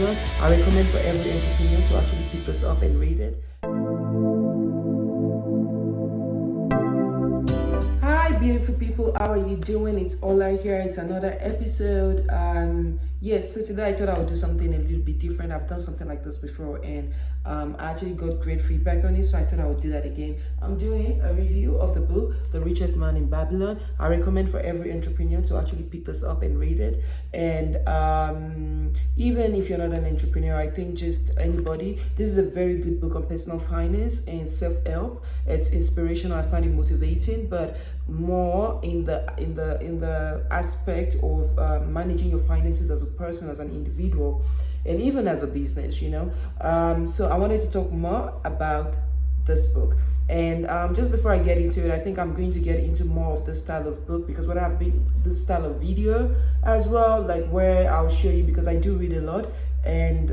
Babylon. I recommend for every entrepreneur to actually pick this up and read it. Hi beautiful people, how are you doing? It's Ola here. It's another episode. Yes, so today I thought I would do something a little bit different. I've done something like this before, and I actually got great feedback on it, so I thought I would do that again. I'm doing a review of the book The Richest Man in Babylon. I recommend for every entrepreneur to actually pick this up and read it. And even if you're not an entrepreneur, I think just anybody, this is a very good book on personal finance and self-help. It's inspirational. I find it motivating, but more in the aspect of managing your finances as a person, as an individual, and even as a business, so I wanted to talk more about this book. And just before I get into it, I think I'm going to get into more of this style of book, because what I've been this style of video as well, like where I'll show you, because I do read a lot, and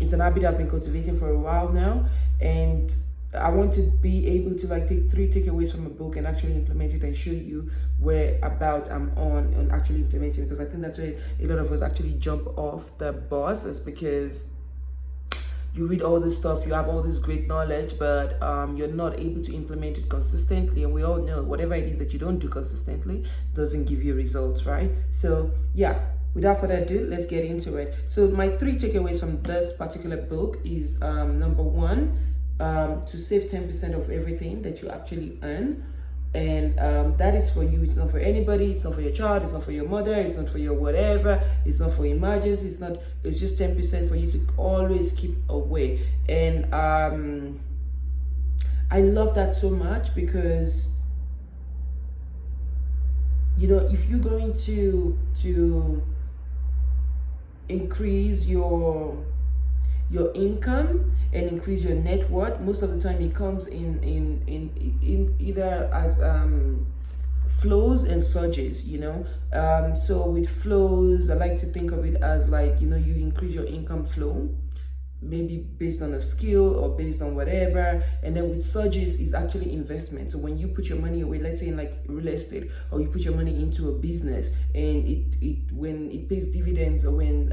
it's an habit I've been cultivating for a while now, and I want to be able to like take 3 takeaways from a book and actually implement it and show you where about I'm on actually implementing, because I think that's where a lot of us actually jump off the bus, is because you read all this stuff, you have all this great knowledge, but you're not able to implement it consistently. And we all know whatever it is that you don't do consistently doesn't give you results, right? So yeah, without further ado, let's get into it. So my 3 takeaways from this particular book is number 1, to save 10% of everything that you actually earn. And that is for you. It's not for anybody. It's not for your child. It's not for your mother. It's not for your whatever. It's not for emergency. It's just 10% for you to always keep away. And I love that so much, because if you're going to increase your income and increase your net worth, most of the time it comes in either as flows and surges. So with flows, I like to think of it as like, you increase your income flow, maybe based on a skill or based on whatever. And then with surges is actually investment. So when you put your money away, let's say in like real estate, or you put your money into a business, and when it pays dividends, or when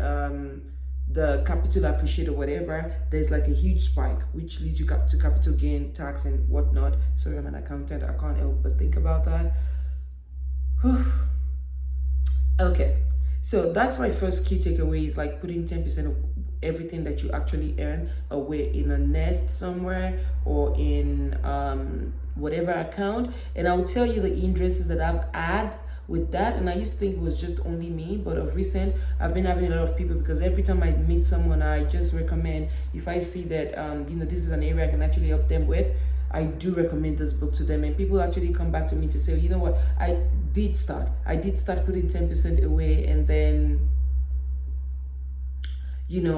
the capital appreciate or whatever, there's like a huge spike, which leads you to capital gain tax and whatnot. Sorry, I'm an accountant, I can't help but think about that. Okay, so that's my first key takeaway, is like putting 10% of everything that you actually earn away in a nest somewhere, or in whatever account. And I'll tell you the interests that I've had with that. And I used to think it was just only me, but of recent I've been having a lot of people, because every time I meet someone, I just recommend, if I see that this is an area I can actually help them with, I do recommend this book to them. And people actually come back to me to say, you know what, I did start putting 10% away, and then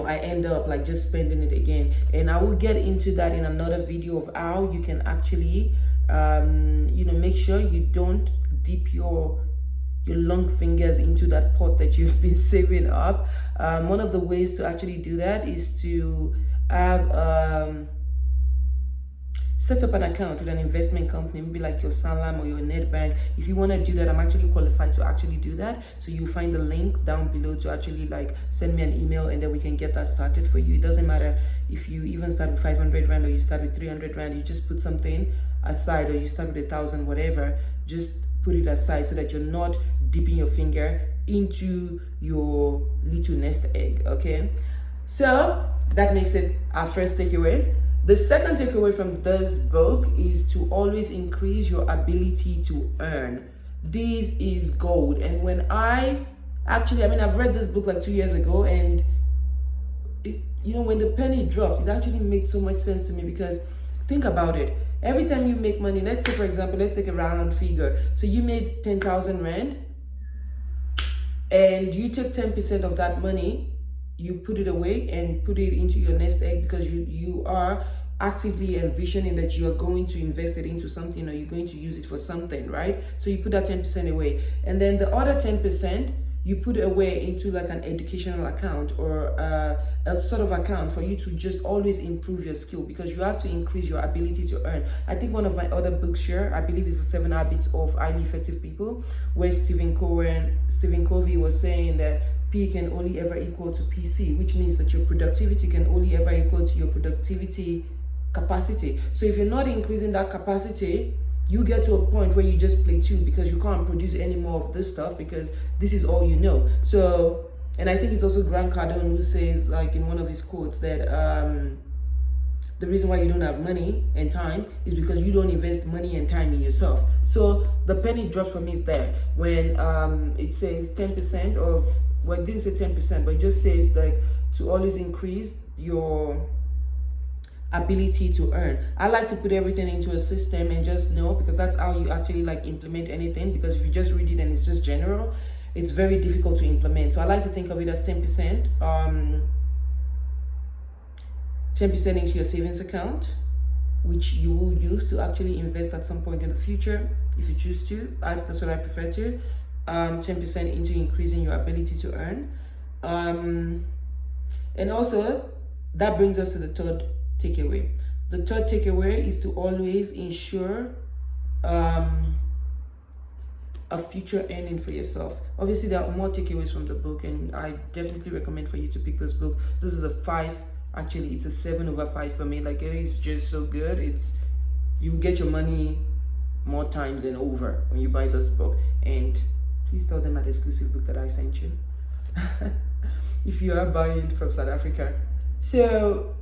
I end up like just spending it again. And I will get into that in another video of how you can actually make sure you don't dip your long fingers into that pot that you've been saving up. One of the ways to actually do that is to have set up an account with an investment company, maybe like your Sanlam or your Netbank. If you want to do that, I'm actually qualified to actually do that. So you find the link down below to actually like send me an email, and then we can get that started for you. It doesn't matter if you even start with 500 Rand or you start with 300 Rand. You just put something aside, or you start with 1,000, whatever. Just put it aside so that you're not dipping your finger into your little nest egg. Okay, so that makes it our first takeaway. The second takeaway from this book is to always increase your ability to earn. This is gold. And when I've read this book like 2 years ago, and when the penny dropped, it actually made so much sense to me, because think about it. Every time you make money, let's say for example, let's take a round figure. So you made 10,000 Rand, and you took 10% of that money, you put it away and put it into your nest egg, because you are actively envisioning that you are going to invest it into something, or you're going to use it for something, right? So you put that 10% away, and then the other 10%, you put away into like an educational account or a sort of account for you to just always improve your skill, because you have to increase your ability to earn. I think one of my other books here, I believe, is The 7 Habits of Highly Effective People, where Stephen Covey was saying that P can only ever equal to PC, which means that your productivity can only ever equal to your productivity capacity. So if you're not increasing that capacity, you get to a point where you just plateau, because you can't produce any more of this stuff, because this is all you know. So, and I think it's also Grant Cardone who says, like in one of his quotes, that the reason why you don't have money and time is because you don't invest money and time in yourself. So the penny dropped for me there when it says 10% of, well, it didn't say 10%, but it just says like to always increase your ability to earn. I like to put everything into a system and just know, because that's how you actually like implement anything. Because if you just read it and it's just general, it's very difficult to implement. So I like to think of it as 10%, 10% into your savings account, which you will use to actually invest at some point in the future if you choose to. That's what I prefer to. 10% into increasing your ability to earn, and also that brings us to the third takeaway. The third takeaway is to always ensure a future earning for yourself. Obviously, there are more takeaways from the book, and I definitely recommend for you to pick this book. This is a 5. Actually, it's a 7/5 for me. Like, it is just so good. It's, you get your money more times than over when you buy this book. And please tell them an exclusive book that I sent you if you are buying from South Africa. So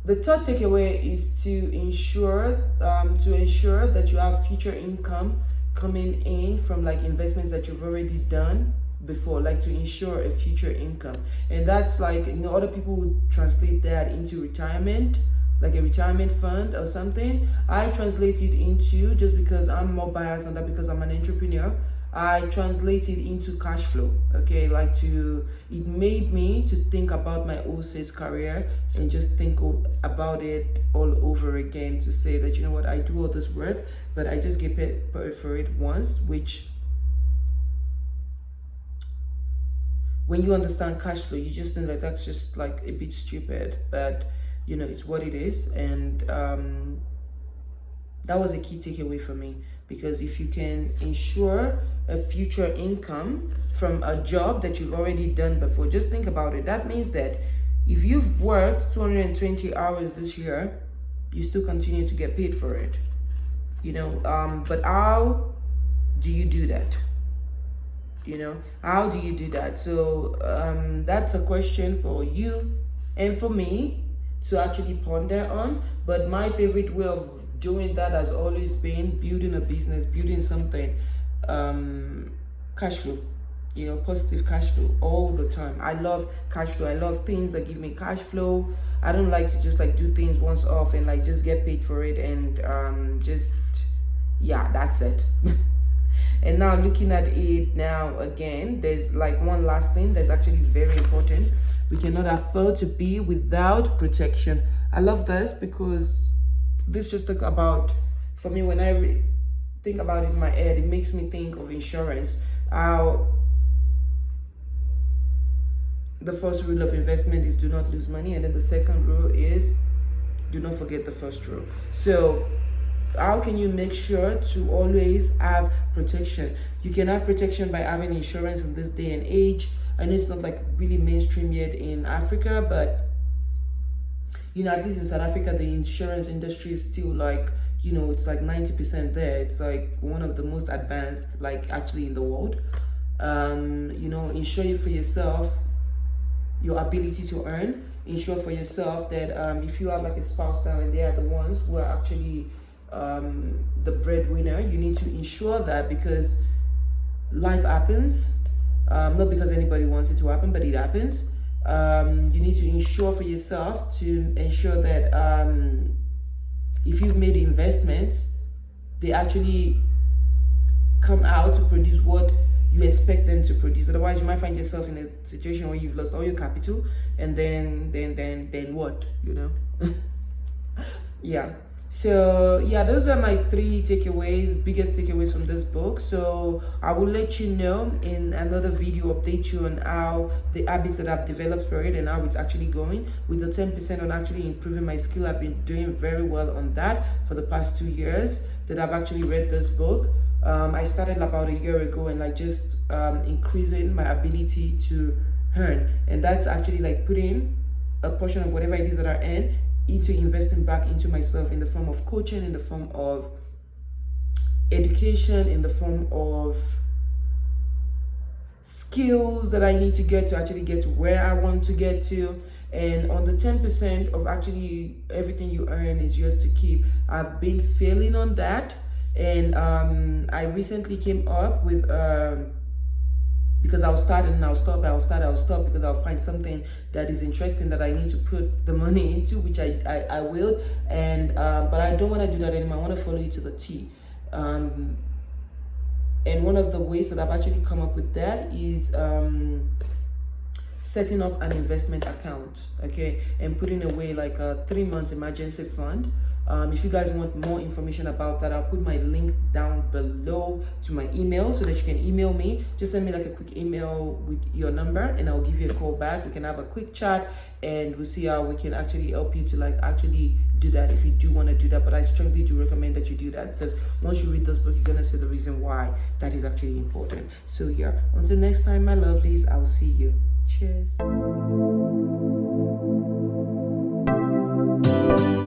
the third takeaway is to ensure that you have future income coming in from like investments that you've already done before, like to ensure a future income. And that's like, you know, other people would translate that into retirement, like a retirement fund or something. I translate it into, just because I'm more biased on that because I'm an entrepreneur, I translate it into cash flow. Okay, like it made me to think about my old sales career and just think about it all over again, to say that, you know what, I do all this work, but I just get paid for it once, which, when you understand cash flow, you just think that that's just like a bit stupid, but you know, it's what it is. And that was a key takeaway for me, because if you can ensure a future income from a job that you've already done before, just think about it. That means that if you've worked 220 hours this year, you still continue to get paid for it, you know. But how do you do that? You know, how do you do that? So that's a question for you and for me to actually ponder on. But my favorite way of doing that has always been building a business, building something, cash flow, you know, positive cash flow all the time. I love cash flow. I love things that give me cash flow. I don't like to just like do things once off and like just get paid for it and just, yeah, that's it. And now looking at it now again, there's like one last thing that's actually very important. We cannot afford to be without protection. I love this because this just talk about, for me, when I think about it in my head, it makes me think of insurance. How the first rule of investment is do not lose money, and then the second rule is do not forget the first rule. So how can you make sure to always have protection? You can have protection by having insurance in this day and age. I know it's not like really mainstream yet in Africa, but you know, at least in South Africa, the insurance industry is still like, you know, it's like 90% there. It's like one of the most advanced, like actually in the world. You know, ensure for yourself your ability to earn. Ensure for yourself that if you have like a spouse now and they are the ones who are actually the breadwinner, you need to ensure that, because life happens, not because anybody wants it to happen, but it happens. You need to ensure for yourself to ensure that if you've made investments, they actually come out to produce what you expect them to produce. Otherwise, you might find yourself in a situation where you've lost all your capital, and then what, you know? Yeah. So yeah, those are my three takeaways, biggest takeaways from this book. So I will let you know in another video, update you on how the habits that I've developed for it and how it's actually going. With the 10% on actually improving my skill, I've been doing very well on that for the past 2 years that I've actually read this book. I started about a year ago, and like just increasing my ability to earn, and that's actually like putting a portion of whatever it is that I earn into investing back into myself in the form of coaching, in the form of education, in the form of skills that I need to get to actually get to where I want to get to. And on the 10% of actually everything you earn is yours to keep, I've been failing on that. And I recently came up with because I'll start and I'll stop, I'll start, I'll stop, because I'll find something that is interesting that I need to put the money into, which I will. And but I don't want to do that anymore. I want to follow you to the T. And one of the ways that I've actually come up with that is setting up an investment account, okay, and putting away like a 3 months emergency fund. If you guys want more information about that, I'll put my link down below to my email so that you can email me. Just send me like a quick email with your number and I'll give you a call back. We can have a quick chat and we'll see how we can actually help you to like actually do that if you do want to do that. But I strongly do recommend that you do that, because once you read this book, you're going to see the reason why that is actually important. So yeah, until next time, my lovelies, I'll see you. Cheers.